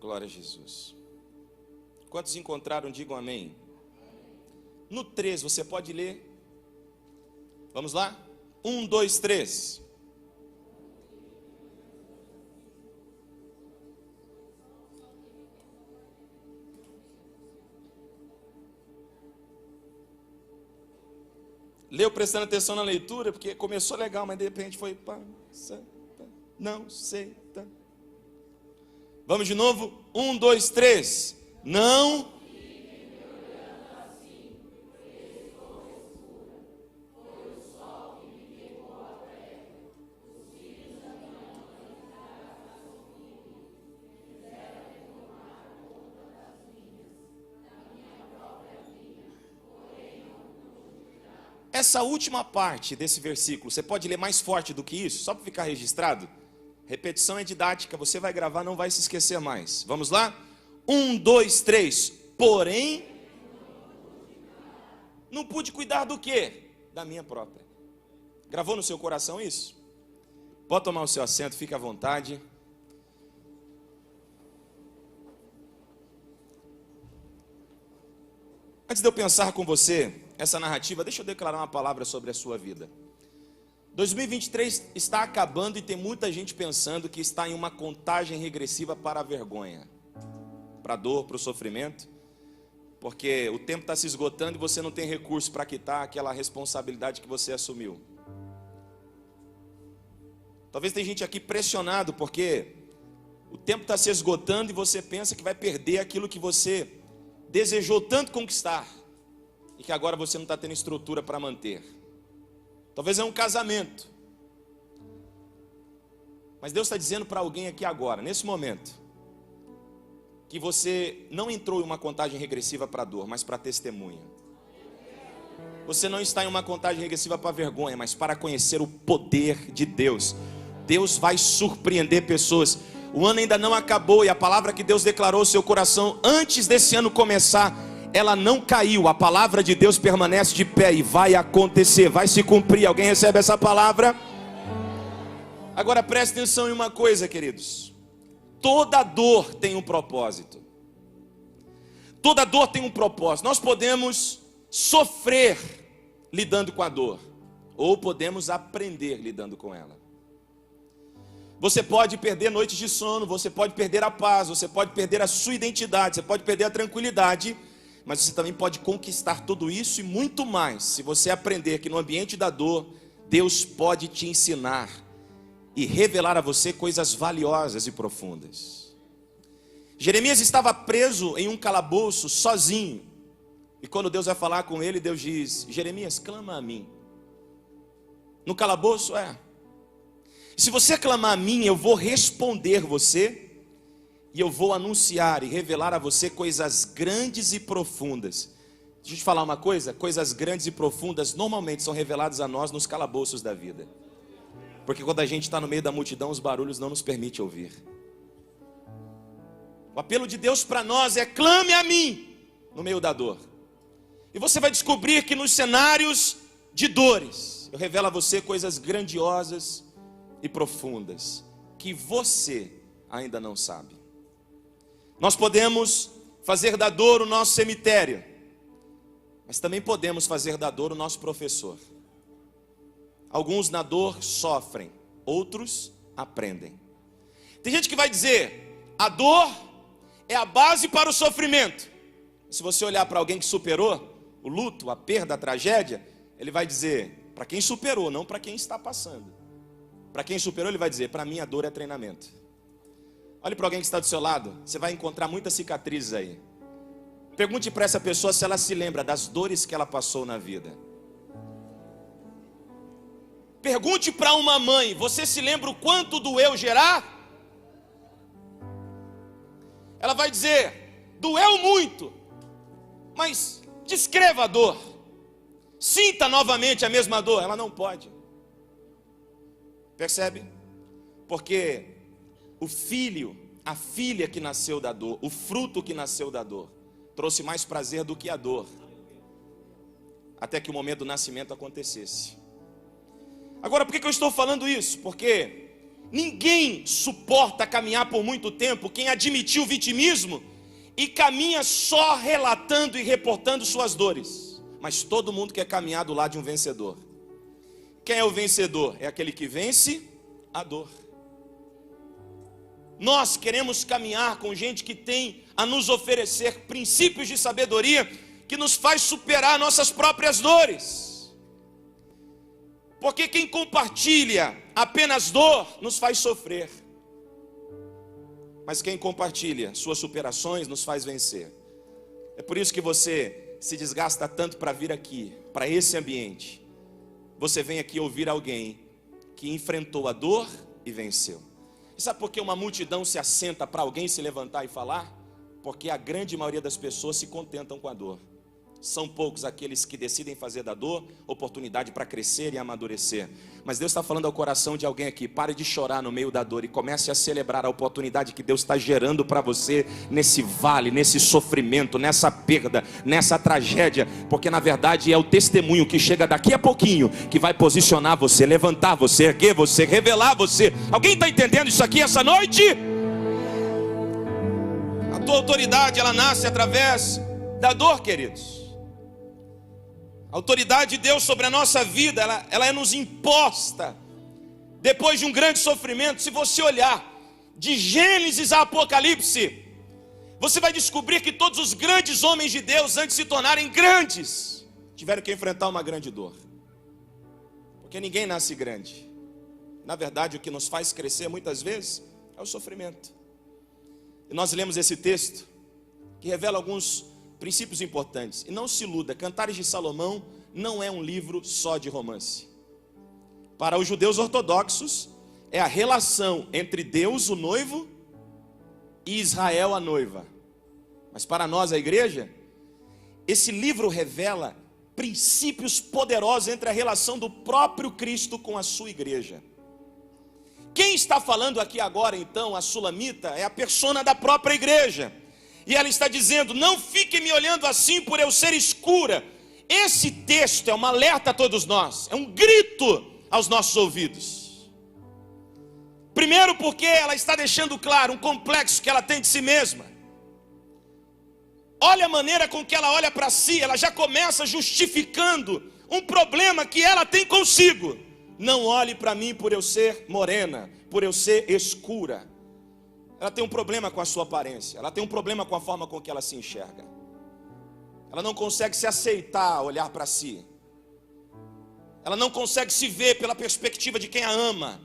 Glória a Jesus. Quantos encontraram, digam amém. No 3, você pode ler? Vamos lá? 1, 2, 3. Leu prestando atenção na leitura, porque começou legal, mas de repente foi... Não sei. Vamos de novo? 1, 2, 3. Não... Essa última parte desse versículo, você pode ler mais forte do que isso, só para ficar registrado? Repetição é didática, você vai gravar, não vai se esquecer mais. Vamos lá? 1, 2, 3. Porém, não pude cuidar do quê? Da minha própria. Gravou no seu coração isso? Pode tomar o seu assento, fique à vontade. Antes de eu pensar com você essa narrativa, deixa eu declarar uma palavra sobre a sua vida. 2023 está acabando e tem muita gente pensando que está em uma contagem regressiva para a vergonha, para a dor, para o sofrimento, porque o tempo está se esgotando e você não tem recurso para quitar aquela responsabilidade que você assumiu. Talvez tem gente aqui pressionado porque o tempo está se esgotando e você pensa que vai perder aquilo que você desejou tanto conquistar e que agora você não está tendo estrutura para manter. Talvez é um casamento, mas Deus está dizendo para alguém aqui agora, nesse momento, que você não entrou em uma contagem regressiva para a dor, mas para a testemunha. Você não está em uma contagem regressiva para a vergonha, mas para conhecer o poder de Deus. Deus vai surpreender pessoas. O ano ainda não acabou e a palavra que Deus declarou ao seu coração antes desse ano começar, ela não caiu. A palavra de Deus permanece de pé e vai acontecer, vai se cumprir. Alguém recebe essa palavra? Agora preste atenção em uma coisa, queridos. Toda dor tem um propósito. Toda dor tem um propósito. Nós podemos sofrer lidando com a dor, ou podemos aprender lidando com ela. Você pode perder noites de sono, você pode perder a paz, você pode perder a sua identidade, você pode perder a tranquilidade, mas você também pode conquistar tudo isso e muito mais, se você aprender que no ambiente da dor, Deus pode te ensinar e revelar a você coisas valiosas e profundas. Jeremias estava preso em um calabouço sozinho, e quando Deus vai falar com ele, Deus diz: Jeremias, clama a mim. No calabouço, se você clamar a mim, eu vou responder você, e eu vou anunciar e revelar a você coisas grandes e profundas. Deixa eu te falar uma coisa, coisas grandes e profundas normalmente são reveladas a nós nos calabouços da vida. Porque quando a gente está no meio da multidão, os barulhos não nos permitem ouvir. O apelo de Deus para nós é: clame a mim no meio da dor. E você vai descobrir que nos cenários de dores, eu revelo a você coisas grandiosas e profundas, que você ainda não sabe. Nós podemos fazer da dor o nosso cemitério, mas também podemos fazer da dor o nosso professor. Alguns na dor sofrem, outros aprendem. Tem gente que vai dizer: a dor é a base para o sofrimento. Se você olhar para alguém que superou o luto, a perda, a tragédia, ele vai dizer: para quem superou, não para quem está passando. Para quem superou, ele vai dizer: para mim a dor é treinamento. Olhe para alguém que está do seu lado, você vai encontrar muitas cicatrizes aí. Pergunte para essa pessoa se ela se lembra das dores que ela passou na vida. Pergunte para uma mãe: você se lembra o quanto doeu gerar? Ela vai dizer: doeu muito. Mas descreva a dor. Sinta novamente a mesma dor. Ela não pode. Percebe? Porque o filho, a filha que nasceu da dor, o fruto que nasceu da dor, trouxe mais prazer do que a dor, até que o momento do nascimento acontecesse. Agora, por que eu estou falando isso? Porque Ninguém suporta caminhar por muito tempo quem admitiu o vitimismo e caminha só relatando e reportando suas dores. Mas todo mundo quer caminhar do lado de um vencedor. Quem é o vencedor? É aquele que vence a dor. Nós queremos caminhar com gente que tem a nos oferecer princípios de sabedoria que nos faz superar nossas próprias dores. Porque quem compartilha apenas dor nos faz sofrer. Mas quem compartilha suas superações nos faz vencer. É por isso que você se desgasta tanto para vir aqui, para esse ambiente. Você vem aqui ouvir alguém que enfrentou a dor e venceu. E sabe por que uma multidão se assenta para alguém se levantar e falar? Porque a grande maioria das pessoas se contentam com a dor. São poucos aqueles que decidem fazer da dor oportunidade para crescer e amadurecer. Mas Deus está falando ao coração de alguém aqui: pare de chorar no meio da dor e comece a celebrar a oportunidade que Deus está gerando para você nesse vale, nesse sofrimento, nessa perda, nessa tragédia. Porque na verdade é o testemunho que chega daqui a pouquinho que vai posicionar você, levantar você, erguer você, revelar você. Alguém está entendendo isso aqui essa noite? A tua autoridade, ela nasce através da dor, queridos. A autoridade de Deus sobre a nossa vida, ela é nos imposta depois de um grande sofrimento. Se você olhar de Gênesis a Apocalipse, você vai descobrir que todos os grandes homens de Deus, antes de se tornarem grandes, tiveram que enfrentar uma grande dor. Porque ninguém nasce grande. Na verdade, o que nos faz crescer muitas vezes é o sofrimento. E nós lemos esse texto que revela alguns princípios importantes. E não se iluda, Cantares de Salomão não é um livro só de romance. Para os judeus ortodoxos, é a relação entre Deus, o noivo, e Israel, a noiva. Mas para nós, a igreja, esse livro revela princípios poderosos entre a relação do próprio Cristo com a sua igreja. Quem está falando aqui agora, então, a sulamita, é a persona da própria igreja. E ela está dizendo: não fiquem me olhando assim por eu ser escura. Esse texto é um alerta a todos nós, é um grito aos nossos ouvidos. Primeiro porque ela está deixando claro um complexo que ela tem de si mesma. Olha a maneira com que ela olha para si, ela já começa justificando um problema que ela tem consigo. Não olhe para mim por eu ser morena, por eu ser escura. Ela tem um problema com a sua aparência. Ela tem um problema com a forma com que ela se enxerga. Ela não consegue se aceitar, olhar para si. Ela não consegue se ver pela perspectiva de quem a ama.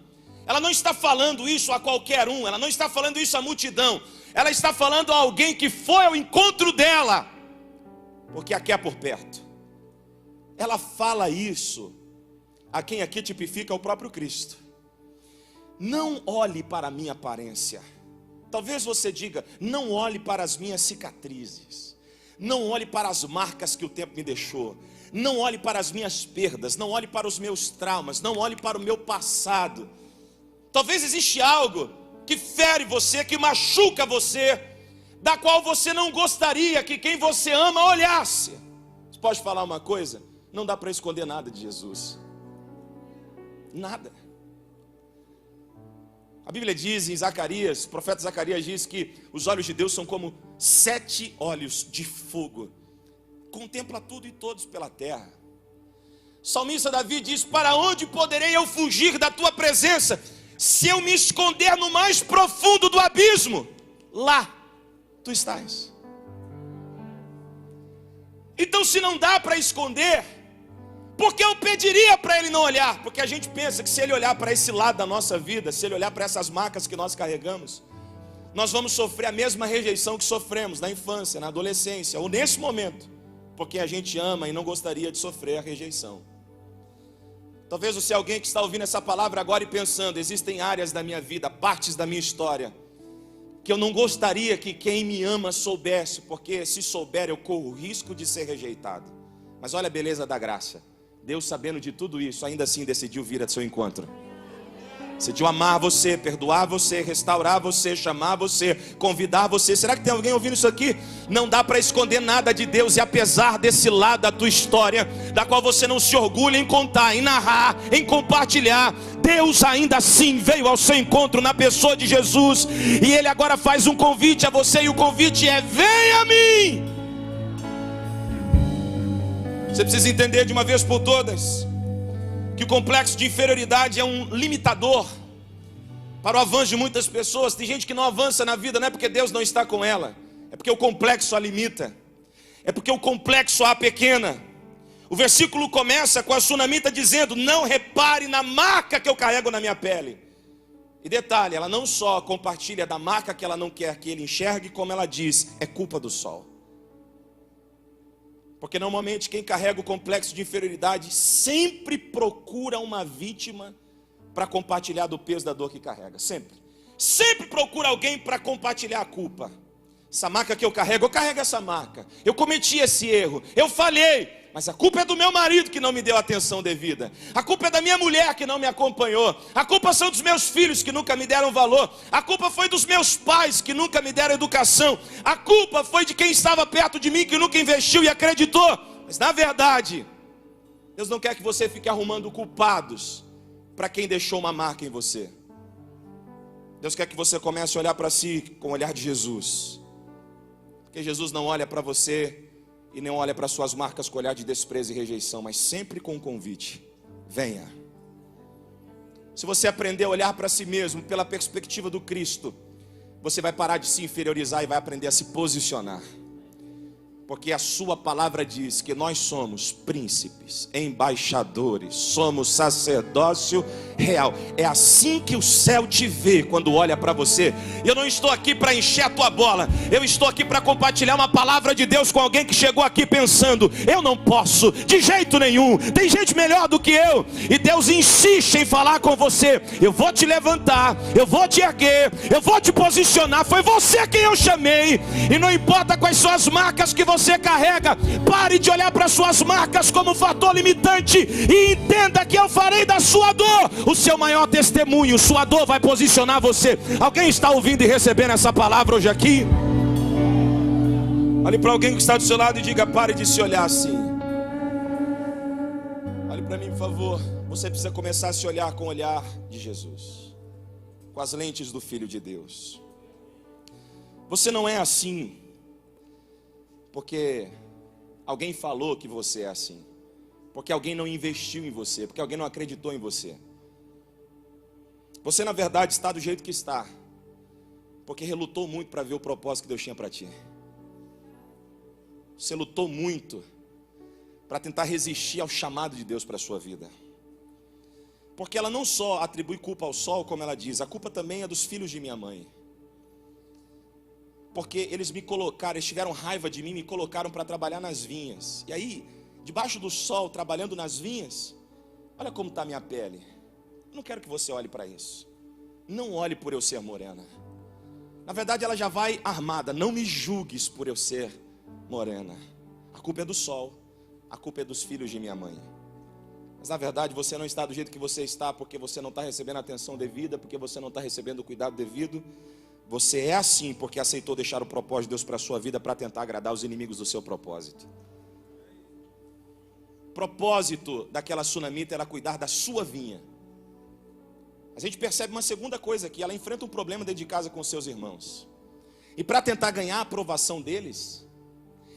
Ela não está falando isso a qualquer um. Ela não está falando isso à multidão. Ela está falando a alguém que foi ao encontro dela, porque a quer por perto. Ela fala isso a quem aqui tipifica o próprio Cristo. Não olhe para a minha aparência. Talvez você diga: não olhe para as minhas cicatrizes, não olhe para as marcas que o tempo me deixou, não olhe para as minhas perdas, não olhe para os meus traumas, não olhe para o meu passado. Talvez existe algo que fere você, que machuca você, da qual você não gostaria que quem você ama olhasse. Você pode falar uma coisa? Não dá para esconder nada de Jesus. Nada. A Bíblia diz em Zacarias, o profeta Zacarias diz que os olhos de Deus são como 7 olhos de fogo. Contempla tudo e todos pela terra. O salmista Davi diz: para onde poderei eu fugir da tua presença? Se eu me esconder no mais profundo do abismo, lá tu estás. Então, se não dá para esconder, por que eu pediria para ele não olhar? Porque a gente pensa que se ele olhar para esse lado da nossa vida, se ele olhar para essas marcas que nós carregamos, nós vamos sofrer a mesma rejeição que sofremos na infância, na adolescência, ou nesse momento, porque a gente ama e não gostaria de sofrer a rejeição. Talvez você é alguém que está ouvindo essa palavra agora e pensando: existem áreas da minha vida, partes da minha história, que eu não gostaria que quem me ama soubesse, porque se souber eu corro o risco de ser rejeitado. Mas olha a beleza da graça. Deus, sabendo de tudo isso, ainda assim decidiu vir ao seu encontro. Decidiu amar você, perdoar você, restaurar você, chamar você, convidar você. Será que tem alguém ouvindo isso aqui? Não dá para esconder nada de Deus. E apesar desse lado da tua história, da qual você não se orgulha em contar, em narrar, em compartilhar, Deus ainda assim veio ao seu encontro na pessoa de Jesus. E Ele agora faz um convite a você. E o convite é: venha a mim. Você precisa entender de uma vez por todas que o complexo de inferioridade é um limitador para o avanço de muitas pessoas. Tem gente que não avança na vida, não é porque Deus não está com ela, é porque o complexo a limita, é porque o complexo a pequena. O versículo começa com a sunamita dizendo: não repare na marca que eu carrego na minha pele. E detalhe, ela não só compartilha da marca que ela não quer que ele enxergue, como ela diz: é culpa do sol. Porque normalmente quem carrega o complexo de inferioridade sempre procura uma vítima para compartilhar do peso da dor que carrega. Sempre procura alguém para compartilhar a culpa. Essa marca que eu carrego essa marca. Eu cometi esse erro, eu falhei. Mas a culpa é do meu marido que não me deu atenção devida. A culpa é da minha mulher que não me acompanhou. A culpa são dos meus filhos que nunca me deram valor. A culpa foi dos meus pais que nunca me deram educação. A culpa foi de quem estava perto de mim que nunca investiu e acreditou. Mas na verdade, Deus não quer que você fique arrumando culpados para quem deixou uma marca em você. Deus quer que você comece a olhar para si com o olhar de Jesus. Porque Jesus não olha para você e nem olha para suas marcas com olhar de desprezo e rejeição, mas sempre com um convite: venha. Se você aprender a olhar para si mesmo pela perspectiva do Cristo, você vai parar de se inferiorizar e vai aprender a se posicionar. Porque a sua palavra diz que nós somos príncipes, embaixadores, somos sacerdócio real. É assim que o céu te vê quando olha para você. Eu não estou aqui para encher a tua bola. Eu estou aqui para compartilhar uma palavra de Deus com alguém que chegou aqui pensando: eu não posso, de jeito nenhum, tem gente melhor do que eu. E Deus insiste em falar com você: eu vou te levantar, eu vou te erguer, eu vou te posicionar. Foi você quem eu chamei. E não importa quais são as marcas que você carrega, pare de olhar para suas marcas como fator limitante e entenda que eu farei da sua dor o seu maior testemunho. Sua dor vai posicionar você. Alguém está ouvindo e recebendo essa palavra hoje aqui? Olhe para alguém que está do seu lado e diga: pare de se olhar assim. Olhe para mim, por favor. Você precisa começar a se olhar com o olhar de Jesus, com as lentes do Filho de Deus. Você não é assim porque alguém falou que você é assim, porque alguém não investiu em você, porque alguém não acreditou em você. Você na verdade está do jeito que está porque relutou muito para ver o propósito que Deus tinha para ti. Você lutou muito para tentar resistir ao chamado de Deus para a sua vida. Porque ela não só atribui culpa ao sol, como ela diz: a culpa também é dos filhos de minha mãe. Porque eles me colocaram, eles tiveram raiva de mim, me colocaram para trabalhar nas vinhas. E aí, debaixo do sol, trabalhando nas vinhas, olha como está a minha pele. Eu não quero que você olhe para isso. Não olhe por eu ser morena. Na verdade, ela já vai armada: não me julgues por eu ser morena. A culpa é do sol, a culpa é dos filhos de minha mãe. Mas na verdade você não está do jeito que você está porque você não está recebendo a atenção devida, porque você não está recebendo o cuidado devido. Você é assim porque aceitou deixar o propósito de Deus para a sua vida para tentar agradar os inimigos do seu propósito. O propósito daquela sunamita era cuidar da sua vinha. A gente percebe uma segunda coisa aqui: ela enfrenta um problema dentro de casa com seus irmãos. E para tentar ganhar a aprovação deles,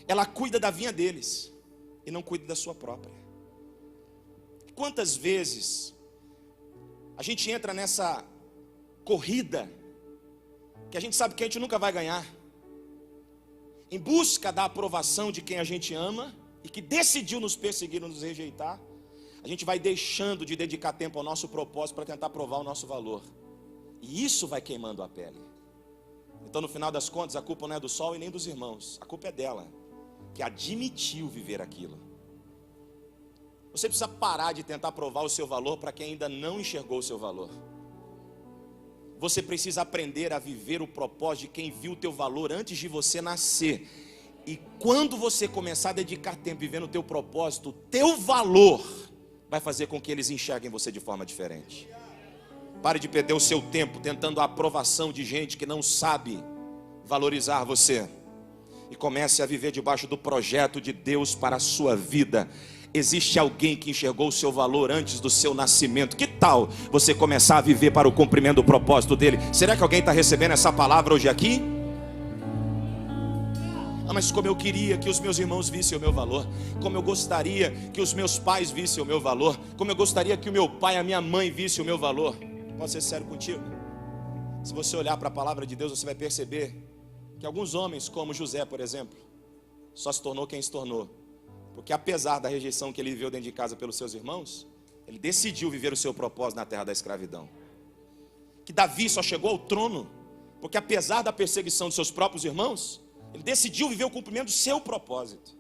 ela cuida da vinha deles e não cuida da sua própria. Quantas vezes a gente entra nessa corrida que a gente sabe que a gente nunca vai ganhar, em busca da aprovação de quem a gente ama e que decidiu nos perseguir ou nos rejeitar, a gente vai deixando de dedicar tempo ao nosso propósito para tentar provar o nosso valor. E isso vai queimando a pele. Então, no final das contas, a culpa não é do sol e nem dos irmãos. A culpa é dela, que admitiu viver aquilo. Você precisa parar de tentar provar o seu valor para quem ainda não enxergou o seu valor. Você precisa aprender a viver o propósito de quem viu o teu valor antes de você nascer. E quando você começar a dedicar tempo vivendo o teu propósito, o teu valor vai fazer com que eles enxerguem você de forma diferente. Pare de perder o seu tempo tentando a aprovação de gente que não sabe valorizar você. E comece a viver debaixo do projeto de Deus para a sua vida. Existe alguém que enxergou o seu valor antes do seu nascimento. Que tal você começar a viver para o cumprimento do propósito dele? Será que alguém está recebendo essa palavra hoje aqui? Mas como eu queria que os meus irmãos vissem o meu valor, como eu gostaria que os meus pais vissem o meu valor, como eu gostaria que o meu pai e a minha mãe vissem o meu valor. Posso ser sério contigo? Se você olhar para a palavra de Deus, você vai perceber que alguns homens, como José, por exemplo, só se tornou quem se tornou porque apesar da rejeição que ele viveu dentro de casa pelos seus irmãos, ele decidiu viver o seu propósito na terra da escravidão. Que Davi só chegou ao trono porque apesar da perseguição de seus próprios irmãos, ele decidiu viver o cumprimento do seu propósito.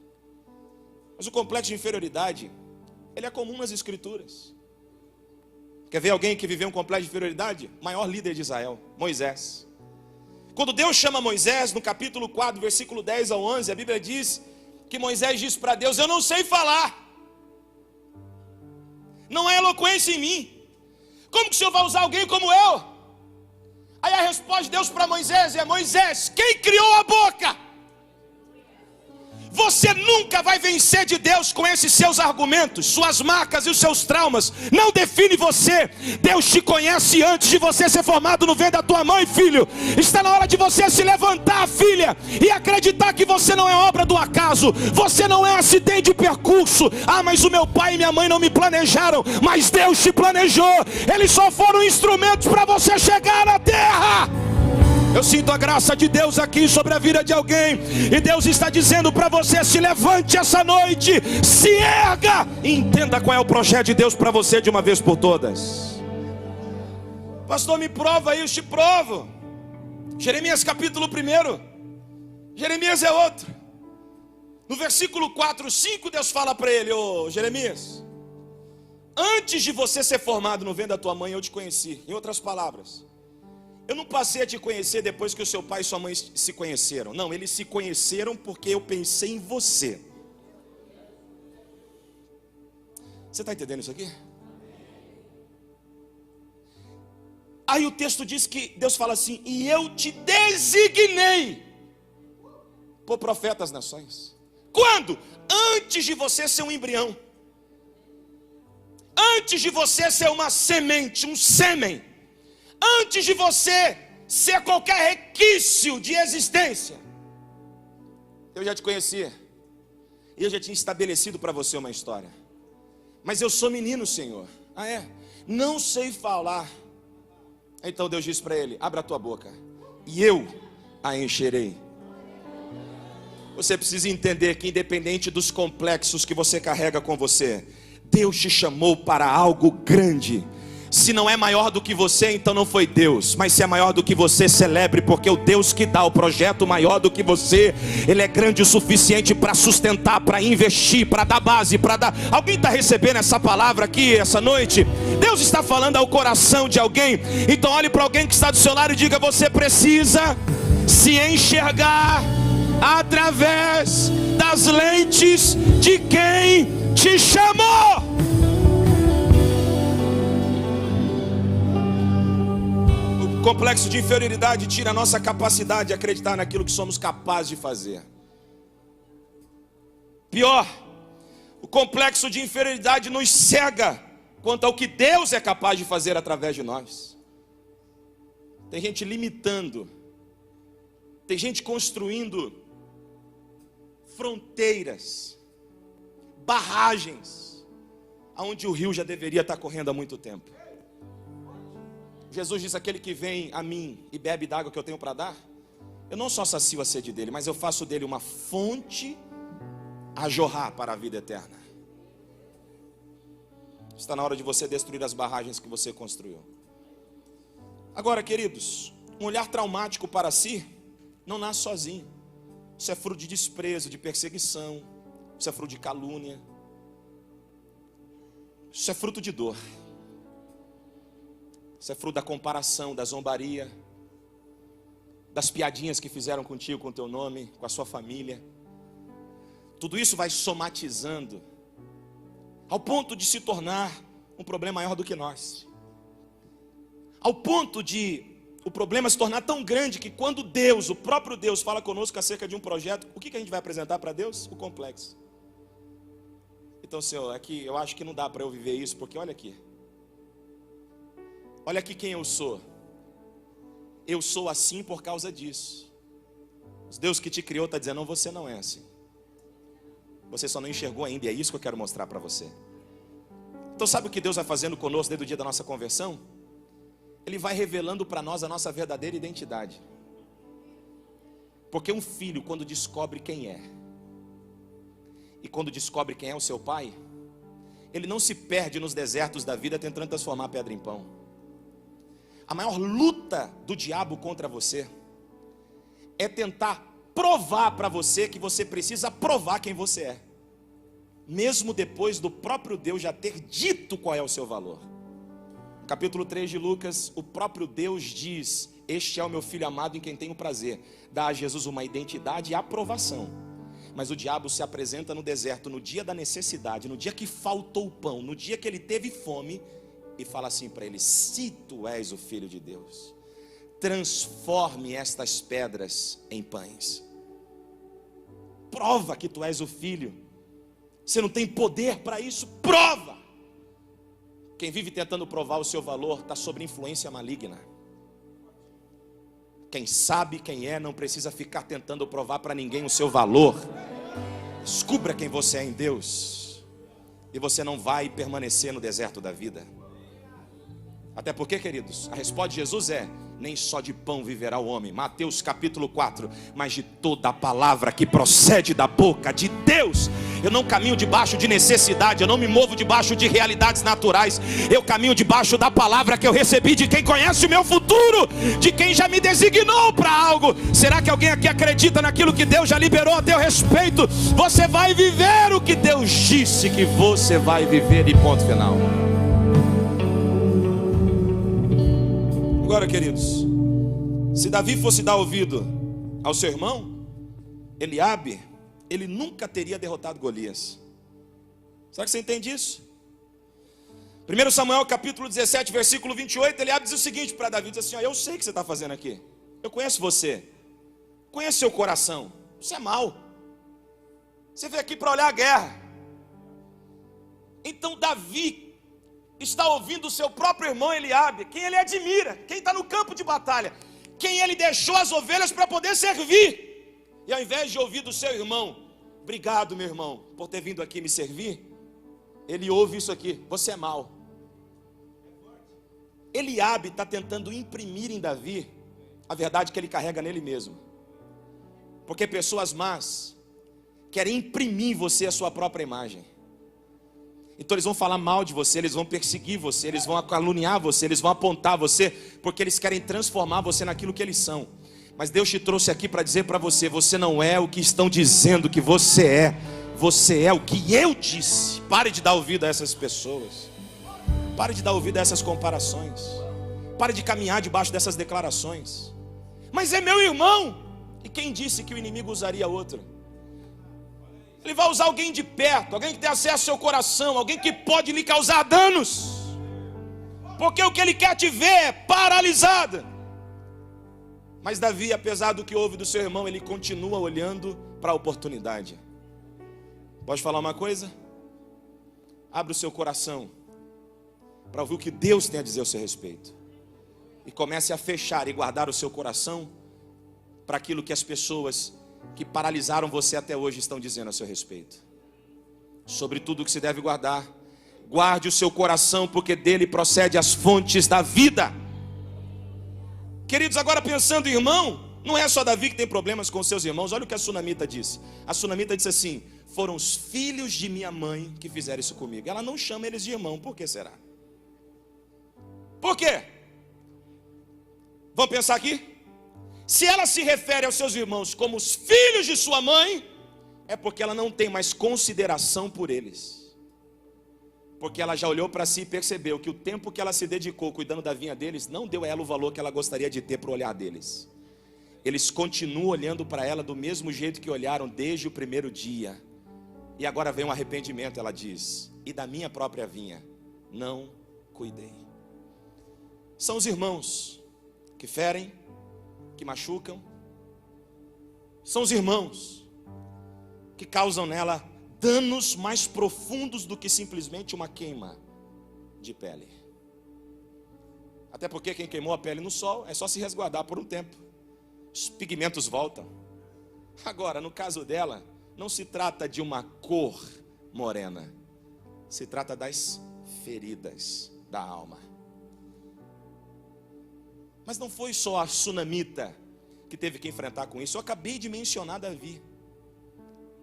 Mas o complexo de inferioridade, ele é comum nas escrituras. Quer ver alguém que viveu um complexo de inferioridade? O maior líder de Israel, Moisés. Quando Deus chama Moisés, no capítulo 4, versículo 10 ao 11, a Bíblia diz que Moisés disse para Deus: eu não sei falar, não há eloquência em mim, como que o Senhor vai usar alguém como eu? Aí a resposta de Deus para Moisés é: Moisés, quem criou a boca? Você nunca vai vencer de Deus com esses seus argumentos. Suas marcas e os seus traumas não definem você. Deus te conhece antes de você ser formado no ventre da tua mãe, filho. Está na hora de você se levantar, filha, e acreditar que você não é obra do acaso. Você não é acidente de percurso. Ah, mas o meu pai e minha mãe não me planejaram. Mas Deus te planejou. Eles só foram instrumentos para você chegar na terra. Eu sinto a graça de Deus aqui sobre a vida de alguém. E Deus está dizendo para você: se levante essa noite, se erga e entenda qual é o projeto de Deus para você de uma vez por todas. Pastor, me prova aí, eu te provo. Jeremias capítulo 1. Jeremias é outro. No versículo 4, 5, Deus fala para ele: ô Jeremias, antes de você ser formado no ventre da tua mãe, eu te conheci. Em outras palavras, eu não passei a te conhecer depois que o seu pai e sua mãe se conheceram. Não, eles se conheceram porque eu pensei em você. Você está entendendo isso aqui? Aí o texto diz que Deus fala assim: e eu te designei por profeta às nações. Quando? Antes de você ser um embrião, antes de você ser uma semente, um sêmen, antes de você ser qualquer requisito de existência, eu já te conhecia. E eu já tinha estabelecido para você uma história. Mas eu sou menino, Senhor. Ah, é? Não sei falar. Então Deus disse para ele: abra a tua boca e eu a encherei. Você precisa entender que independente dos complexos que você carrega com você, Deus te chamou para algo grande. Se não é maior do que você, então não foi Deus. Mas se é maior do que você, celebre, porque o Deus que dá o projeto maior do que você, Ele é grande o suficiente para sustentar, para investir, para dar base, para dar... Alguém está recebendo essa palavra aqui essa noite? Deus está falando ao coração de alguém. Então olhe para alguém que está do seu lado e diga: você precisa se enxergar através das lentes de quem te chamou. O complexo de inferioridade tira a nossa capacidade de acreditar naquilo que somos capazes de fazer. Pior, o complexo de inferioridade nos cega quanto ao que Deus é capaz de fazer através de nós. Tem gente limitando, tem gente construindo fronteiras, barragens, aonde o rio já deveria estar correndo há muito tempo. Jesus disse: aquele que vem a mim e bebe da água que eu tenho para dar, eu não só sacio a sede dele, mas eu faço dele uma fonte a jorrar para a vida eterna. Está na hora de você destruir as barragens que você construiu. Agora, queridos, um olhar traumático para si não nasce sozinho. Isso é fruto de desprezo, de perseguição. Isso é fruto de calúnia. Isso é fruto de dor. Isso é fruto da comparação, da zombaria, das piadinhas que fizeram contigo, com o teu nome, com a sua família. Tudo isso vai somatizando ao ponto de se tornar um problema maior do que nós. Ao ponto de o problema se tornar tão grande que quando Deus, o próprio Deus, fala conosco acerca de um projeto, o que a gente vai apresentar para Deus? O complexo. Então, Senhor, aqui eu acho que não dá para eu viver isso, porque olha aqui. Olha aqui quem eu sou. Eu sou assim por causa disso. O Deus que te criou está dizendo, não, você não é assim. Você só não enxergou ainda, e é isso que eu quero mostrar para você. Então sabe o que Deus vai fazendo conosco desde o dia da nossa conversão? Ele vai revelando para nós a nossa verdadeira identidade. Porque um filho, quando descobre quem é, e quando descobre quem é o seu pai, ele não se perde nos desertos da vida tentando transformar a pedra em pão. A maior luta do diabo contra você é tentar provar para você que você precisa provar quem você é, mesmo depois do próprio Deus já ter dito qual é o seu valor. No capítulo 3 de Lucas, o próprio Deus diz, este é o meu filho amado em quem tenho prazer. Dá a Jesus uma identidade e aprovação. Mas o diabo se apresenta no deserto, no dia da necessidade, no dia que faltou o pão, no dia que ele teve fome, e fala assim para ele, se tu és o Filho de Deus, transforme estas pedras em pães. Prova que tu és o Filho. Você não tem poder para isso? Prova! Quem vive tentando provar o seu valor está sob influência maligna. Quem sabe quem é não precisa ficar tentando provar para ninguém o seu valor. Descubra quem você é em Deus, e você não vai permanecer no deserto da vida. Até porque, queridos, a resposta de Jesus é, nem só de pão viverá o homem, Mateus capítulo 4, mas de toda a palavra que procede da boca de Deus. Eu não caminho debaixo de necessidade, eu não me movo debaixo de realidades naturais, eu caminho debaixo da palavra que eu recebi de quem conhece o meu futuro, de quem já me designou para algo. Será que alguém aqui acredita naquilo que Deus já liberou a teu respeito? Você vai viver o que Deus disse que você vai viver, e ponto final. Agora, queridos, se Davi fosse dar ouvido ao seu irmão Eliabe, ele nunca teria derrotado Golias. Será que você entende isso? 1 Samuel capítulo 17, versículo 28, Eliabe diz o seguinte para Davi, diz assim, ó, eu sei o que você está fazendo aqui, eu conheço você, conheço seu coração, você é mau, você veio aqui para olhar a guerra. Então Davi está ouvindo o seu próprio irmão Eliabe, quem ele admira, quem está no campo de batalha, quem ele deixou as ovelhas para poder servir. E ao invés de ouvir do seu irmão, obrigado meu irmão por ter vindo aqui me servir, ele ouve isso aqui, você é mau. Eliabe está tentando imprimir em Davi a verdade que ele carrega nele mesmo. Porque pessoas más querem imprimir em você a sua própria imagem. Então eles vão falar mal de você, eles vão perseguir você, eles vão caluniar você, eles vão apontar você, porque eles querem transformar você naquilo que eles são. Mas Deus te trouxe aqui para dizer para você, você não é o que estão dizendo que você é o que eu disse. Pare de dar ouvido a essas pessoas, pare de dar ouvido a essas comparações, pare de caminhar debaixo dessas declarações. Mas é meu irmão, e quem disse que o inimigo usaria outro? Ele vai usar alguém de perto, alguém que tem acesso ao seu coração, alguém que pode lhe causar danos, porque o que ele quer te ver é paralisada. Mas Davi, apesar do que ouve do seu irmão, ele continua olhando para a oportunidade. Pode falar uma coisa? Abre o seu coração para ouvir o que Deus tem a dizer ao seu respeito, e comece a fechar e guardar o seu coração para aquilo que as pessoas que paralisaram você até hoje estão dizendo a seu respeito. Sobre tudo que se deve guardar, guarde o seu coração, porque dele procede as fontes da vida. Queridos, agora pensando em irmão, não é só Davi que tem problemas com seus irmãos. Olha o que a sunamita disse. A sunamita disse assim, foram os filhos de minha mãe que fizeram isso comigo. Ela não chama eles de irmão, por que será? Por quê? Vamos pensar aqui? Se ela se refere aos seus irmãos como os filhos de sua mãe, é porque ela não tem mais consideração por eles. Porque ela já olhou para si e percebeu que o tempo que ela se dedicou cuidando da vinha deles, não deu a ela o valor que ela gostaria de ter para o olhar deles. Eles continuam olhando para ela do mesmo jeito que olharam desde o primeiro dia. E agora vem um arrependimento, ela diz, e da minha própria vinha não cuidei. são os irmãos que ferem, que machucam. São os irmãos que causam nela danos mais profundos do que simplesmente uma queima de pele. Até porque quem queimou a pele no sol é só se resguardar por um tempo. Os pigmentos voltam. Agora, no caso dela, não se trata de uma cor morena. Se trata das feridas da alma. Mas não foi só a sunamita que teve que enfrentar com isso. Eu acabei de mencionar Davi.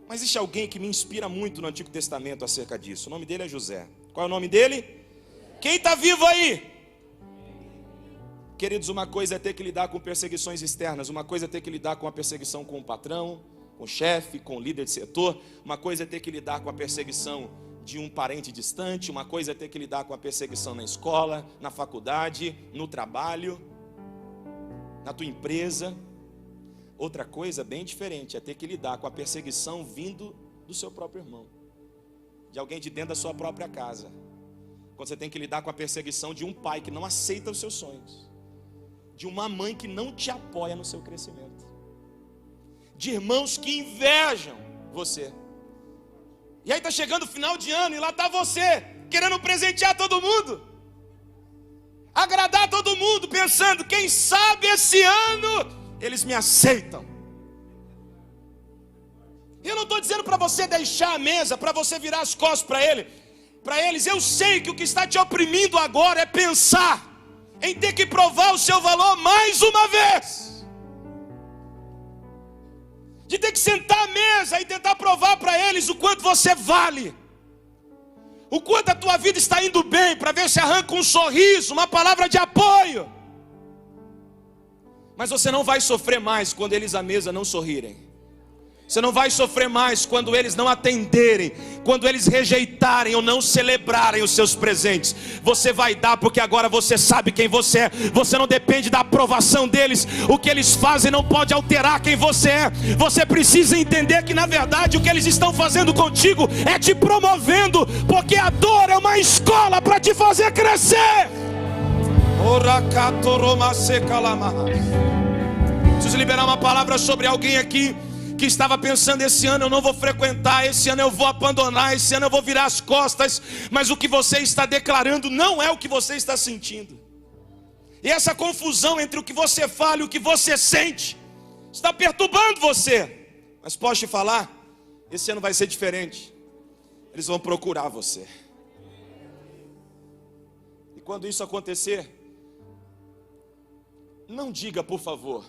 Mas existe alguém que me inspira muito no Antigo Testamento acerca disso. O nome dele é José. Qual é o nome dele? Quem está vivo aí? Queridos, uma coisa é ter que lidar com perseguições externas. Uma coisa é ter que lidar com a perseguição com o patrão, com o chefe, com o líder de setor. Uma coisa é ter que lidar com a perseguição de um parente distante. Uma coisa é ter que lidar com a perseguição na escola, na faculdade, no trabalho, na tua empresa. Outra coisa bem diferente é ter que lidar com a perseguição vindo do seu próprio irmão, de alguém de dentro da sua própria casa. Quando você tem que lidar com a perseguição de um pai que não aceita os seus sonhos, de uma mãe que não te apoia no seu crescimento, de irmãos que invejam você. E aí está chegando o final de ano e lá está você, querendo presentear todo mundo, agradar todo mundo, pensando, quem sabe esse ano eles me aceitam. Eu não estou dizendo para você deixar a mesa, para você virar as costas para eles. Eu sei que o que está te oprimindo agora é pensar em ter que provar o seu valor mais uma vez, de ter que sentar à mesa e tentar provar para eles o quanto você vale, o quanto a tua vida está indo bem, para ver se arranca um sorriso, uma palavra de apoio. Mas você não vai sofrer mais quando eles à mesa não sorrirem. Você não vai sofrer mais quando eles não atenderem, quando eles rejeitarem ou não celebrarem os seus presentes. Você vai dar porque agora você sabe quem você é. Você não depende da aprovação deles. O que eles fazem não pode alterar quem você é. Você precisa entender que na verdade o que eles estão fazendo contigo é te promovendo, porque a dor é uma escola para te fazer crescer. Preciso liberar uma palavra sobre alguém aqui que estava pensando, esse ano eu não vou frequentar, esse ano eu vou abandonar, esse ano eu vou virar as costas. Mas o que você está declarando não é o que você está sentindo. E essa confusão entre o que você fala e o que você sente está perturbando você. Mas posso te falar, esse ano vai ser diferente. Eles vão procurar você. E quando isso acontecer, não diga, por favor,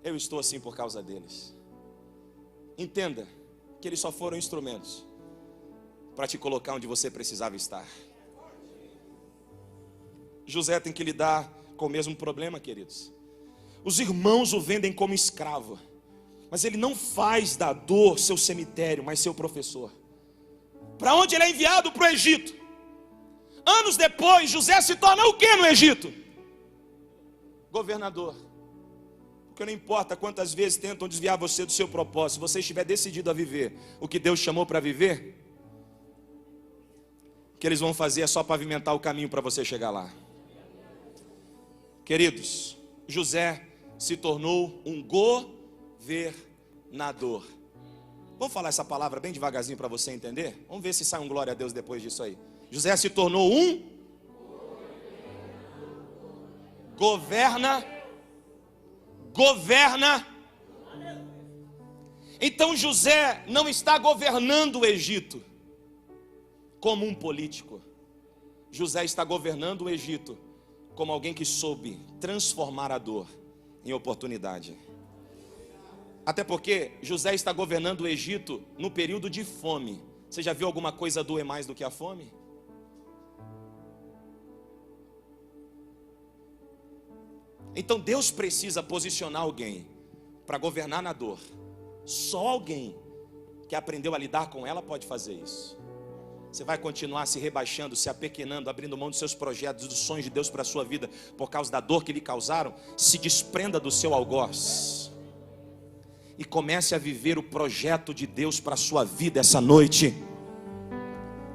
eu estou assim por causa deles. Entenda que eles só foram instrumentos para te colocar onde você precisava estar. José tem que lidar com o mesmo problema, queridos. Os irmãos o vendem como escravo, mas ele não faz da dor seu cemitério, mas seu professor. Para onde ele é enviado? Para o Egito. Anos depois, José se torna o que no Egito? Governador. Porque não importa quantas vezes tentam desviar você do seu propósito, se você estiver decidido a viver o que Deus chamou para viver, o que eles vão fazer é só pavimentar o caminho para você chegar lá. Queridos, José se tornou um governador. Vamos falar essa palavra bem devagarzinho para você entender? Vamos ver se sai um glória a Deus depois disso aí. José se tornou um governa. Então José não está governando o Egito como um político. José está governando o Egito como alguém que soube transformar a dor em oportunidade. Até porque José está governando o Egito no período de fome. Você já viu alguma coisa doer mais do que a fome? Então Deus precisa posicionar alguém para governar na dor. Só alguém que aprendeu a lidar com ela pode fazer isso. Você vai continuar se rebaixando, se apequenando, abrindo mão dos seus projetos, dos sonhos de Deus para a sua vida, por causa da dor que lhe causaram? Se desprenda do seu algoz e comece a viver o projeto de Deus para a sua vida essa noite.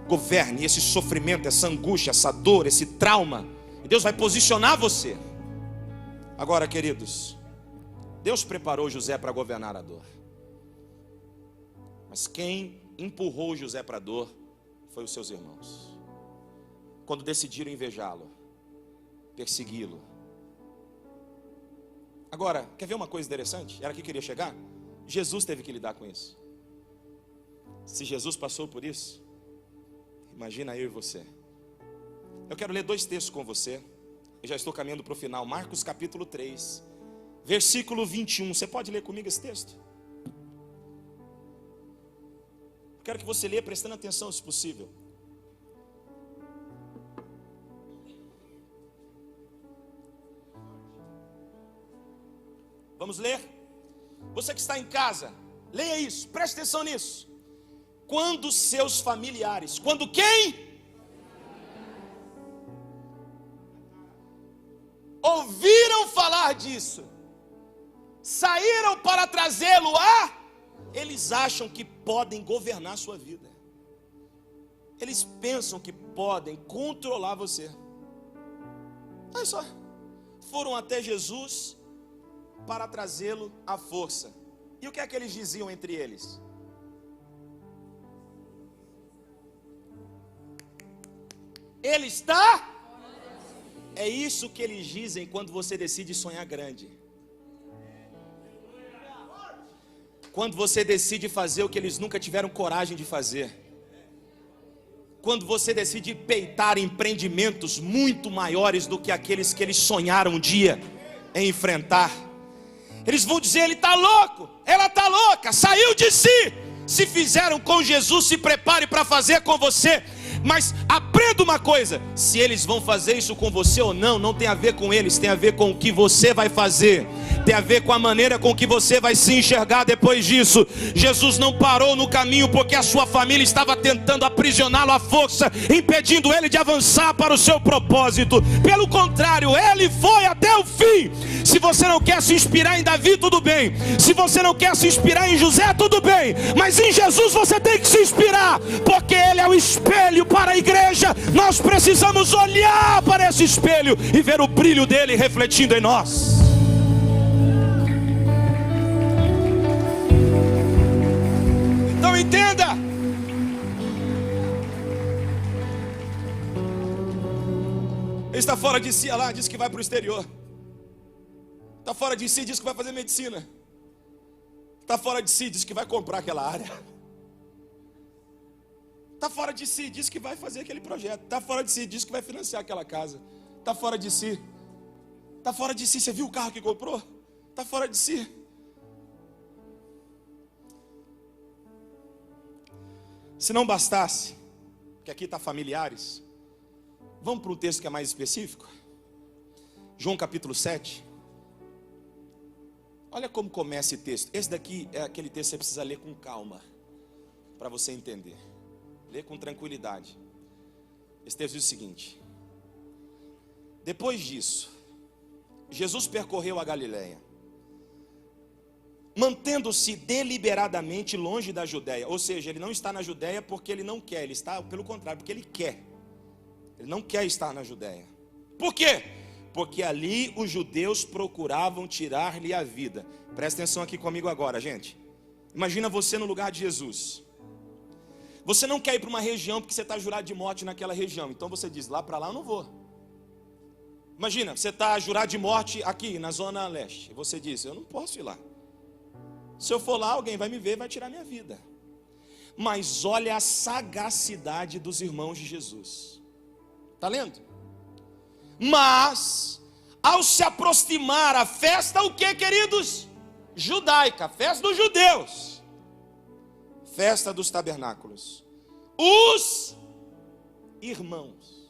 Governe esse sofrimento, essa angústia, essa dor, esse trauma. E Deus vai posicionar você. Agora, queridos, Deus preparou José para governar a dor. Mas quem empurrou José para a dor foi os seus irmãos. Quando decidiram invejá-lo, persegui-lo. Agora, quer ver uma coisa interessante? Era aqui que eu queria chegar? Jesus teve que lidar com isso. Se Jesus passou por isso, imagina eu e você. Eu quero ler 2 textos com você. Eu já estou caminhando para o final. Marcos capítulo 3, versículo 21. Você pode ler comigo esse texto? Eu quero que você leia prestando atenção, se possível. Vamos ler? Você que está em casa, leia isso, preste atenção nisso. Quando seus familiares, quando quem? Ouviram falar disso, saíram para trazê-lo a... Eles acham que podem governar a sua vida. Eles pensam que podem controlar você. Olha só, foram até Jesus para trazê-lo à força. E o que é que eles diziam entre eles? Ele está... É isso que eles dizem quando você decide sonhar grande. Quando você decide fazer o que eles nunca tiveram coragem de fazer. Quando você decide peitar empreendimentos muito maiores do que aqueles que eles sonharam um dia em enfrentar. Eles vão dizer, ele está louco, ela está louca, saiu de si. Se fizeram com Jesus, se prepare para fazer com você. Mas aprenda uma coisa, se eles vão fazer isso com você ou não, não tem a ver com eles, tem a ver com o que você vai fazer. Tem a ver com a maneira com que você vai se enxergar depois disso. Jesus não parou no caminho porque a sua família estava tentando aprisioná-lo à força, impedindo ele de avançar para o seu propósito. Pelo contrário, ele foi até o fim. Se você não quer se inspirar em Davi, tudo bem. Se você não quer se inspirar em José, tudo bem. Mas em Jesus você tem que se inspirar, porque ele é o espelho para a igreja. Nós precisamos olhar para esse espelho e ver o brilho dele refletindo em nós. Então entenda. Ele está fora de si, lá, diz que vai para o exterior. Está fora de si, diz que vai fazer medicina. Está fora de si, diz que vai comprar aquela área. Está fora de si, diz que vai fazer aquele projeto. Está fora de si, diz que vai financiar aquela casa. Está fora de si. Está fora de si, você viu o carro que comprou? Está fora de si. Se não bastasse, que aqui está familiares, vamos para um texto que é mais específico. João capítulo 7. Olha como começa esse texto. Esse daqui é aquele texto que você precisa ler com calma, para você entender. Lê com tranquilidade. Esse texto diz o seguinte: depois disso, Jesus percorreu a Galileia, mantendo-se deliberadamente longe da Judéia. Ou seja, ele não está na Judéia porque ele não quer. Ele está, pelo contrário, porque ele quer. Ele não quer estar na Judéia. Por quê? Porque ali os judeus procuravam tirar-lhe a vida. Presta atenção aqui comigo agora, gente. Imagina você no lugar de Jesus. Você não quer ir para uma região porque você está jurado de morte naquela região. Então você diz, lá para lá eu não vou. Imagina, você está jurado de morte aqui na zona leste. E você diz, eu não posso ir lá. Se eu for lá, alguém vai me ver e vai tirar minha vida. Mas olha a sagacidade dos irmãos de Jesus. Está lendo? Mas, ao se aproximar a festa, o que, queridos? Judaica, festa dos judeus. Festa dos tabernáculos. Os irmãos.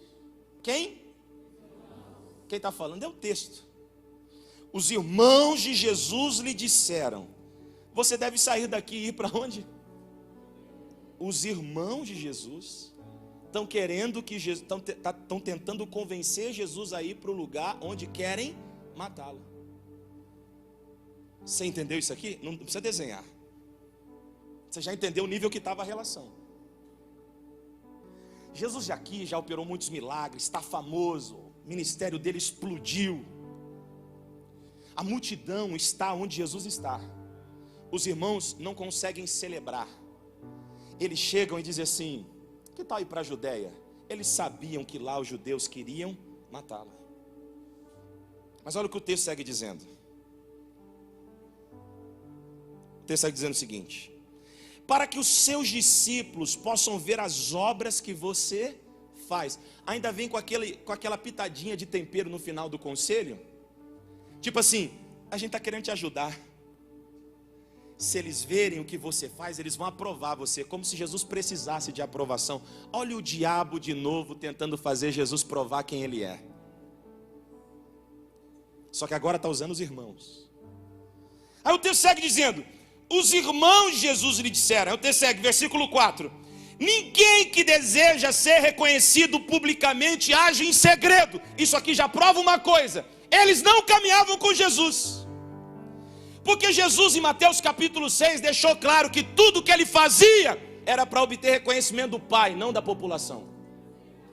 Quem? Quem está falando é o texto. Os irmãos de Jesus lhe disseram, você deve sair daqui e ir para onde? Os irmãos de Jesus estão querendo que Jesus, estão tentando convencer Jesus a ir para o lugar onde querem matá-lo. Você entendeu isso aqui? Não precisa desenhar. Você já entendeu o nível que estava a relação. Jesus já aqui já operou muitos milagres, está famoso, ministério dele explodiu. A multidão está onde Jesus está. Os irmãos não conseguem celebrar. Eles chegam e dizem assim: que tal ir para a Judéia? Eles sabiam que lá os judeus queriam matá-lo. Mas olha o que o texto segue dizendo. O texto segue dizendo o seguinte: para que os seus discípulos possam ver as obras que você faz. Ainda vem com aquela pitadinha de tempero no final do conselho. Tipo assim, a gente está querendo te ajudar. Se eles verem o que você faz, eles vão aprovar você, como se Jesus precisasse de aprovação. Olha o diabo de novo tentando fazer Jesus provar quem ele é. Só que agora está usando os irmãos. Aí o texto segue dizendo: os irmãos de Jesus lhe disseram. Aí o texto segue, versículo 4: ninguém que deseja ser reconhecido publicamente age em segredo. Isso aqui já prova uma coisa: eles não caminhavam com Jesus. Porque Jesus, em Mateus capítulo 6, deixou claro que tudo que ele fazia era para obter reconhecimento do Pai, não da população,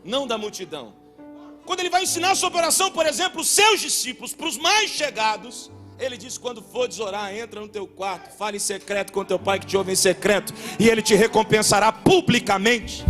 não da multidão. Quando ele vai ensinar sobre oração, por exemplo, os seus discípulos, para os mais chegados, ele diz: quando fores orar, entra no teu quarto, fale em secreto com teu Pai que te ouve em secreto, e ele te recompensará publicamente.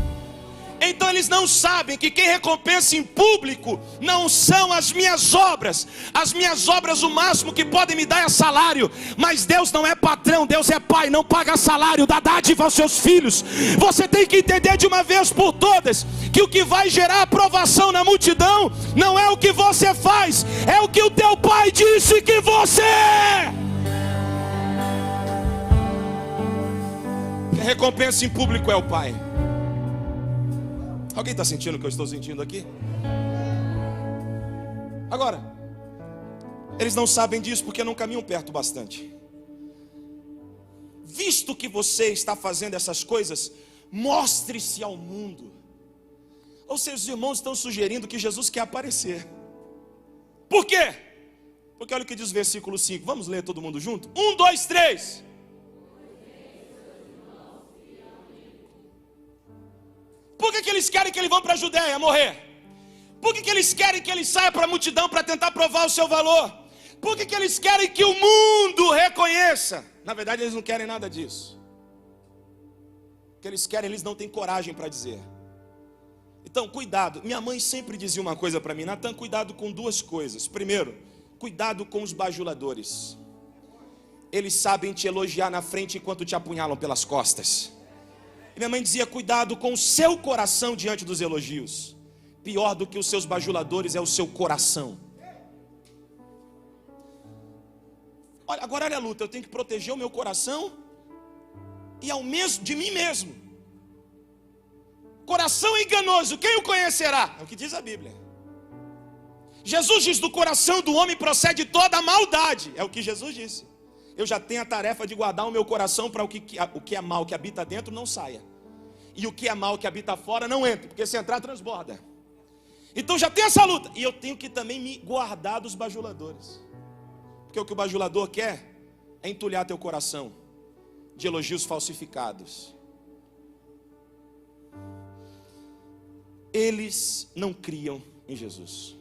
Então eles não sabem que quem recompensa em público não são as minhas obras. As minhas obras, o máximo que podem me dar é salário. Mas Deus não é patrão, Deus é pai, não paga salário, dá dádiva aos seus filhos. Você tem que entender de uma vez por todas que o que vai gerar aprovação na multidão não é o que você faz, é o que o teu pai disse que você é. Quem recompensa em público é o pai. Alguém está sentindo o que eu estou sentindo aqui? Agora, eles não sabem disso porque não caminham perto bastante. Visto que você está fazendo essas coisas, mostre-se ao mundo. Ou seja, os irmãos estão sugerindo que Jesus quer aparecer. Por quê? Porque olha o que diz o versículo 5. Vamos ler todo mundo junto? 1, 2, 3. Por que eles querem que ele vá para a Judéia morrer? Por que eles querem que ele saia para a multidão para tentar provar o seu valor? Por que eles querem que o mundo reconheça? Na verdade, eles não querem nada disso. O que eles querem, eles não têm coragem para dizer. Então, cuidado. Minha mãe sempre dizia uma coisa para mim: Natan, cuidado com duas coisas. Primeiro, cuidado com os bajuladores. Eles sabem te elogiar na frente enquanto te apunhalam pelas costas. E minha mãe dizia: cuidado com o seu coração diante dos elogios. Pior do que os seus bajuladores é o seu coração. Agora olha a luta. Eu tenho que proteger o meu coração e ao mesmo de mim mesmo. Coração enganoso, quem o conhecerá? É o que diz a Bíblia. Jesus diz: do coração do homem procede toda a maldade. É o que Jesus disse. Eu já tenho a tarefa de guardar o meu coração para o que é mal que habita dentro não saia. E o que é mal que habita fora não entre, porque se entrar transborda. Então já tem essa luta. E eu tenho que também me guardar dos bajuladores. Porque o que o bajulador quer é entulhar teu coração de elogios falsificados. Eles não criam em Jesus.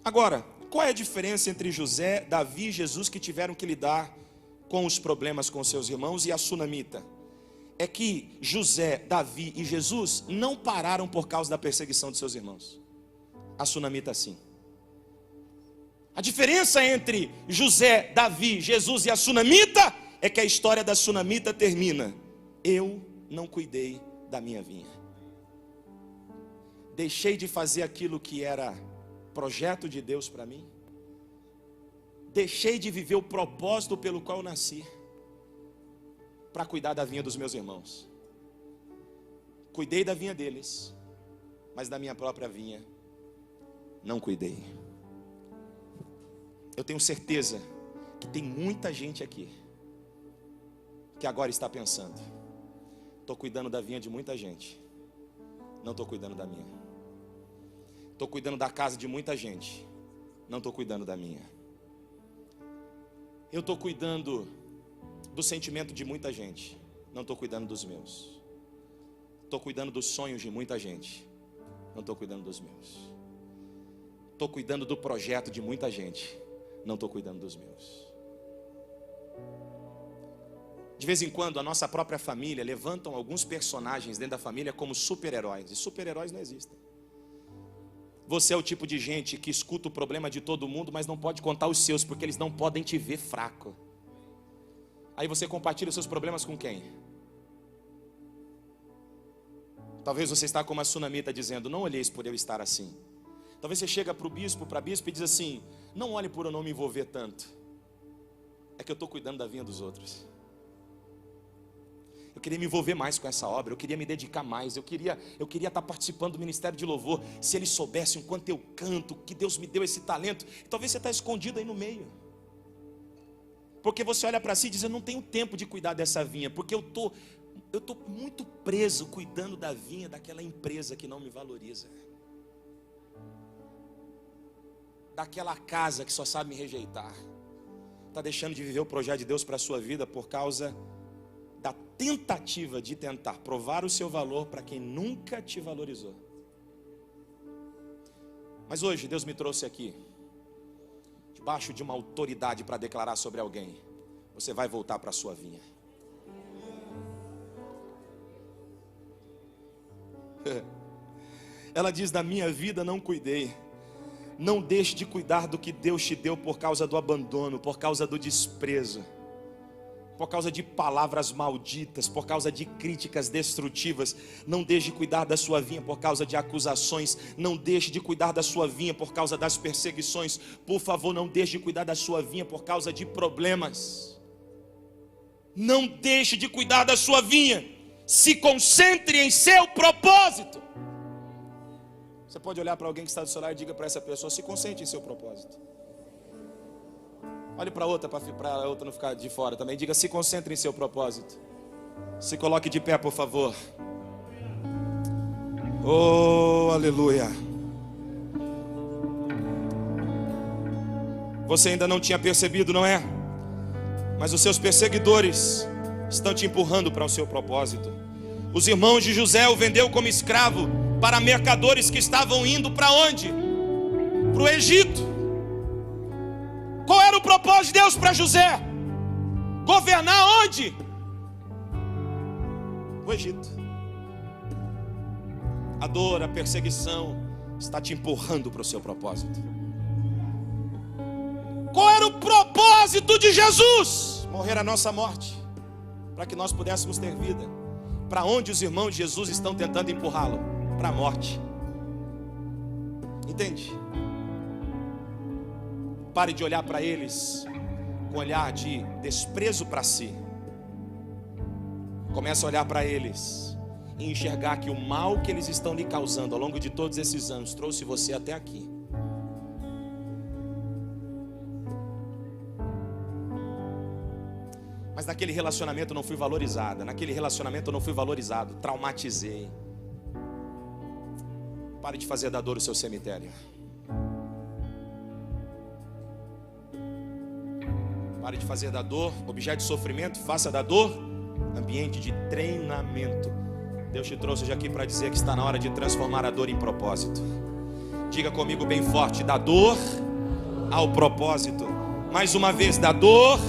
Agora, qual é a diferença entre José, Davi e Jesus que tiveram que lidar com os problemas com seus irmãos e a sunamita? É que José, Davi e Jesus não pararam por causa da perseguição de seus irmãos. A sunamita sim. A diferença entre José, Davi, Jesus e a sunamita é que a história da sunamita termina: eu não cuidei da minha vinha. Deixei de fazer aquilo que era projeto de Deus para mim. Deixei de viver o propósito pelo qual eu nasci, para cuidar da vinha dos meus irmãos. Cuidei da vinha deles, mas da minha própria vinha não cuidei. Eu tenho certeza que tem muita gente aqui que agora está pensando: estou cuidando da vinha de muita gente, não estou cuidando da minha. Estou cuidando da casa de muita gente, não estou cuidando da minha. Eu estou cuidando do sentimento de muita gente, não estou cuidando dos meus. Estou cuidando dos sonhos de muita gente, não estou cuidando dos meus. estou cuidando do projeto de muita gente, não estou cuidando dos meus. De vez em quando a nossa própria família levantam alguns personagens dentro da família como super-heróis, e super-heróis não existem. Você é o tipo de gente que escuta o problema de todo mundo, mas não pode contar os seus, porque eles não podem te ver fraco. Aí você compartilha os seus problemas com quem? Talvez você está como a sunamita dizendo, não olheis por eu estar assim. Talvez você chega para o bispo, para a bispa e diz assim, não olhe por eu não me envolver tanto. É que eu estou cuidando da vinha dos outros. Eu queria me envolver mais com essa obra, eu queria me dedicar mais, eu queria estar participando do ministério de louvor. Se eles soubessem o quanto eu canto, que Deus me deu esse talento. Talvez você está escondido aí no meio, porque você olha para si e diz, eu não tenho tempo de cuidar dessa vinha, porque eu estou muito preso cuidando da vinha daquela empresa que não me valoriza, daquela casa que só sabe me rejeitar. Está deixando de viver o projeto de Deus para a sua vida por causa da tentativa de tentar provar o seu valor para quem nunca te valorizou. Mas hoje Deus me trouxe aqui debaixo de uma autoridade para declarar sobre alguém: você vai voltar para a sua vinha. Ela diz, da minha vida não cuidei. Não deixe de cuidar do que Deus te deu por causa do abandono, por causa do desprezo, por causa de palavras malditas, por causa de críticas destrutivas. Não deixe de cuidar da sua vinha por causa de acusações. Não deixe de cuidar da sua vinha por causa das perseguições. Por favor, não deixe de cuidar da sua vinha por causa de problemas. Não deixe de cuidar da sua vinha. Se concentre em seu propósito. Você pode olhar para alguém que está do seu lado e diga para essa pessoa, se concentre em seu propósito. Olhe para outra, para a outra não ficar de fora também. Diga, se concentre em seu propósito. Se coloque de pé, por favor. Oh, aleluia. Você ainda não tinha percebido, não é? Mas os seus perseguidores estão te empurrando para o seu propósito. Os irmãos de José o vendeu como escravo para mercadores que estavam indo para onde? Para o Egito. Qual era o propósito de Deus para José? Governar onde? O Egito. A dor, a perseguição está te empurrando para o seu propósito. Qual era o propósito de Jesus? Morrer a nossa morte, para que nós pudéssemos ter vida. Para onde os irmãos de Jesus estão tentando empurrá-lo? Para a morte. Entende? Pare de olhar para eles com olhar de desprezo para si. Comece a olhar para eles e enxergar que o mal que eles estão lhe causando ao longo de todos esses anos trouxe você até aqui. Mas naquele relacionamento eu não fui valorizada. Naquele relacionamento eu não fui valorizado. Traumatizei. Pare de fazer da dor o seu cemitério. Pare de fazer da dor objeto de sofrimento. Faça da dor ambiente de treinamento. Deus te trouxe hoje aqui para dizer que está na hora de transformar a dor em propósito. Diga comigo bem forte: da dor ao propósito. Mais uma vez, da dor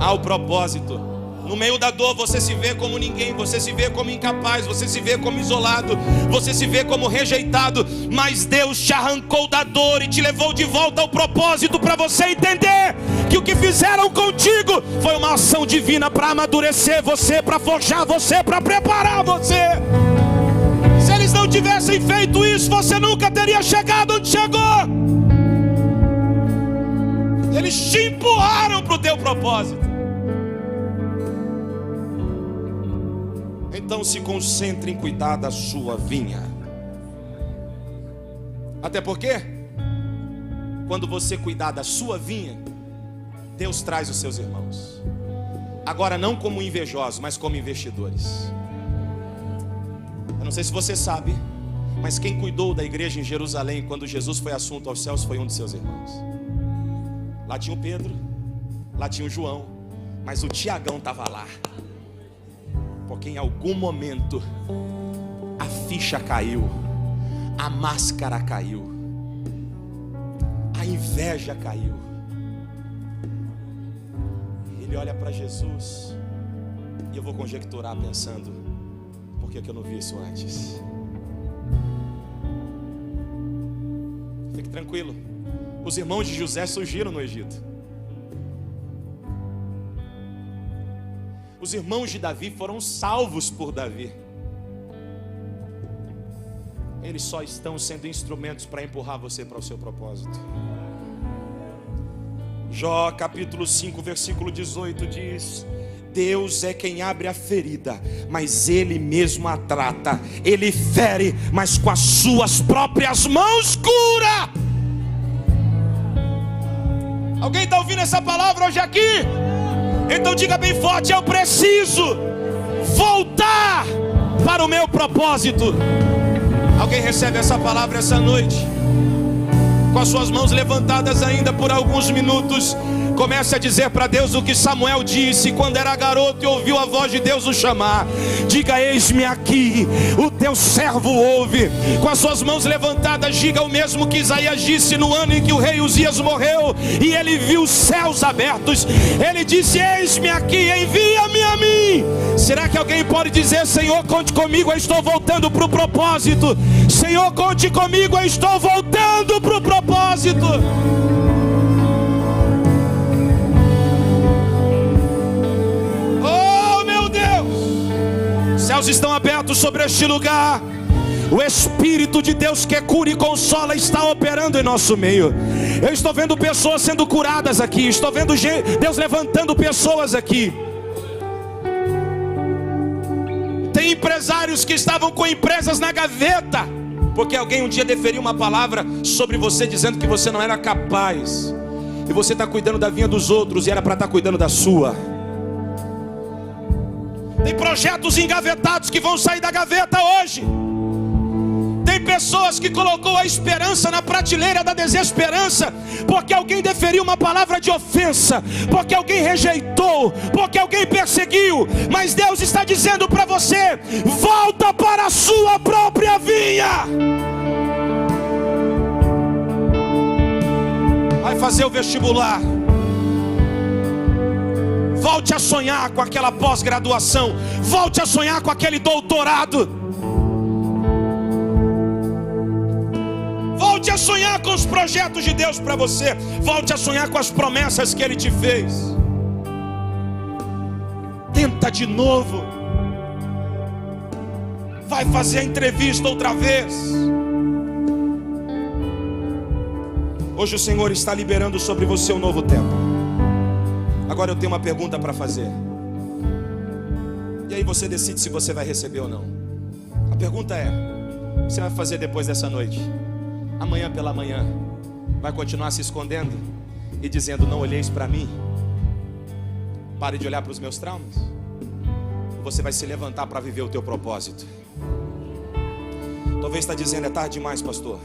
ao propósito. No meio da dor você se vê como ninguém, você se vê como incapaz, você se vê como isolado, você se vê como rejeitado, mas Deus te arrancou da dor e te levou de volta ao propósito, para você entender que o que fizeram contigo foi uma ação divina para amadurecer você, para forjar você, para preparar você. Se eles não tivessem feito isso, você nunca teria chegado onde chegou. Eles te empurraram para o teu propósito. Então se concentre em cuidar da sua vinha. Até porque quando você cuidar da sua vinha, Deus traz os seus irmãos. Agora não como invejosos, mas como investidores. Eu não sei se você sabe, mas quem cuidou da igreja em Jerusalém quando Jesus foi assunto aos céus foi um de seus irmãos. Lá tinha o Pedro, lá tinha o João, mas o Tiagão estava lá. Porque em algum momento a ficha caiu, a máscara caiu. inveja caiu. Ele olha para Jesus, e eu vou conjecturar pensando: por que eu não vi isso antes? Fique tranquilo, os irmãos de José surgiram no Egito. Os irmãos de Davi foram salvos por Davi. Eles só estão sendo instrumentos para empurrar você para o seu propósito. Jó capítulo 5 versículo 18 diz: Deus é quem abre a ferida, mas Ele mesmo a trata. Ele fere, mas com as suas próprias mãos cura. Alguém está ouvindo essa palavra hoje aqui? Então diga bem forte: eu preciso voltar para o meu propósito. Alguém recebe essa palavra essa noite? Com as suas mãos levantadas ainda por alguns minutos, comece a dizer para Deus o que Samuel disse quando era garoto e ouviu a voz de Deus o chamar. Diga: eis-me aqui, o teu servo ouve. Com as suas mãos levantadas, diga o mesmo que Isaías disse no ano em que o rei Uzias morreu e ele viu os céus abertos. Ele disse: eis-me aqui, envia-me a mim. Será que alguém pode dizer: Senhor, conte comigo, eu estou voltando para o propósito. Senhor, conte comigo, eu estou voltando para o propósito. Oh, meu Deus! Os céus estão abertos sobre este lugar. O Espírito de Deus que cura e consola está operando em nosso meio. Eu estou vendo pessoas sendo curadas aqui. Estou vendo Deus levantando pessoas aqui. Tem empresários que estavam com empresas na gaveta, porque alguém um dia deferiu uma palavra sobre você, dizendo que você não era capaz. E você está cuidando da vinha dos outros, e era para estar cuidando da sua. Tem projetos engavetados que vão sair da gaveta hoje. Tem pessoas que colocou a esperança na prateleira da desesperança, porque alguém deferiu uma palavra de ofensa, porque alguém rejeitou, porque alguém perseguiu. Mas Deus está dizendo para você: volta para a sua própria vinha. Vai fazer o vestibular. Volte a sonhar com aquela pós-graduação. Volte a sonhar com aquele doutorado. Volte a sonhar com os projetos de Deus para você. Volte a sonhar com as promessas que Ele te fez. Tenta de novo. Vai fazer a entrevista outra vez. Hoje o Senhor está liberando sobre você um novo tempo. Agora eu tenho uma pergunta para fazer. E aí você decide se você vai receber ou não. A pergunta é: o que você vai fazer depois dessa noite? Amanhã pela manhã, vai continuar se escondendo e dizendo: não olheis para mim, pare de olhar para os meus traumas? Ou você vai se levantar para viver o teu propósito? Talvez está dizendo: é tarde demais, pastor.